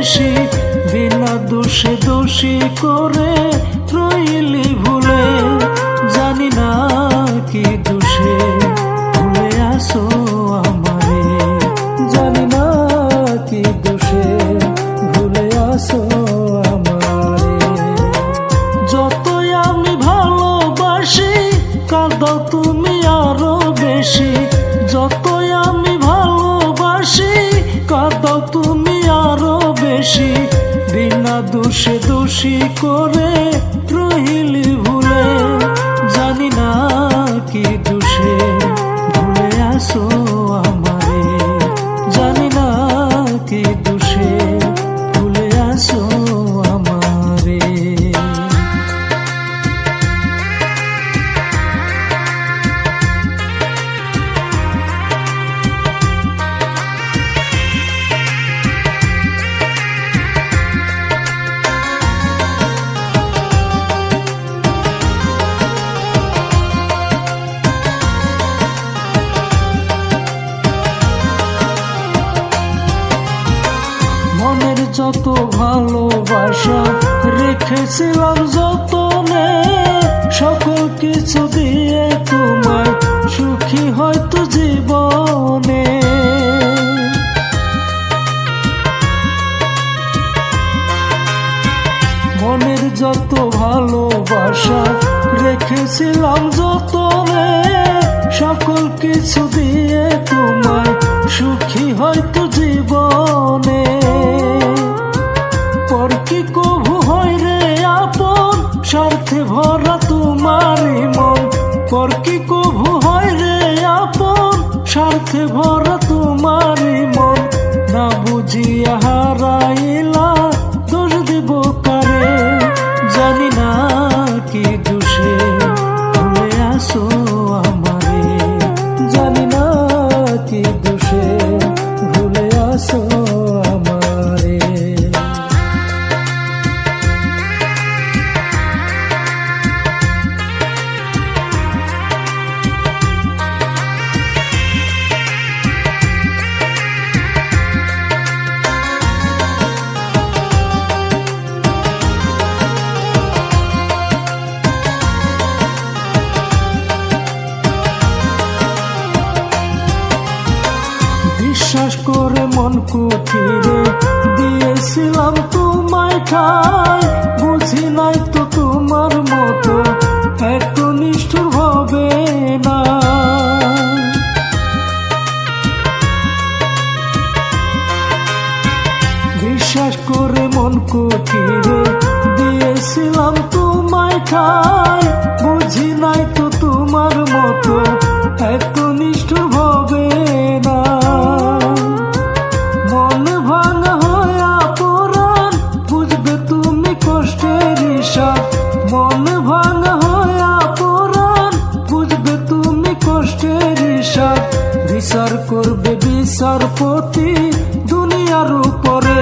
বেশি, বিনা দোষে দোষী করে রইলি ভুলে। জানি না কি দোষে ভুলে আসো আমারে, জানি না কি দোষে ভুলে আসো আমারে। যতই আমি ভালোবাসি কাঁদো তুমি আরো বেশি, যতই আমি ভালোবাসি কাঁদো তুমি আরো বেশি। বিনা দোষে দোষী করে রইলি ভুলে। জানি না কি দোষে ভুলে আসো আমারে, জানি না কি দোষে ভুলে আসো আমারে। মনের যত ভালোবাসা রেখেছিলাম যতনে, সকল কিছু দিয়ে তোমায় সুখী হয়তো জীবনে। মনের যত ভালোবাসা রেখেছিলাম যতনে, সকল কিছু দিয়ে তোমায় সুখী হয়তো জীবনে। পর কি কভু হয় রে আপন, স্বার্থে ভরা তোমারই মন। পর কি কভু হয় রে আপন, স্বার্থে ভরা তোমারই মন। না বুঝিয়া হারাইলা দোষ দিব কারে, জানি না কি দোষে ভুলে আসো আমারে, জানি না কি দোষে ভুলে আসো আমারে। বিশ্বাস করে মন কুঠিরে দিয়েছিলাম তোমায় ঠাই, বুঝি নাই তো তোমার মতো এত নিষ্ঠুর হবে না। বিশ্বাস করে মন কুঠিরে দিয়েছিলাম তোমায় ঠাই, বুঝি নাই তো তোমার মতো এত নিষ্ঠুর হবে না। মন ভাঙা হয়া পরাণ বুঝবে তুমি কষ্টের হিসাব, মন ভাঙা হয়া পরাণ বুঝবে তুমি কষ্টের হিসাব। বিচার করবে বিচারপতি দুনিয়ার উপরে,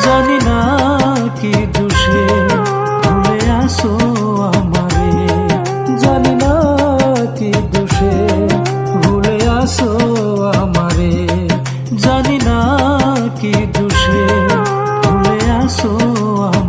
জানি না কি দোষে ভুলে আসো আমারে, জানি না কি দোষে ভুলে আসো আমারে, জানি না কি দোষে ভুলে আসো আমারে।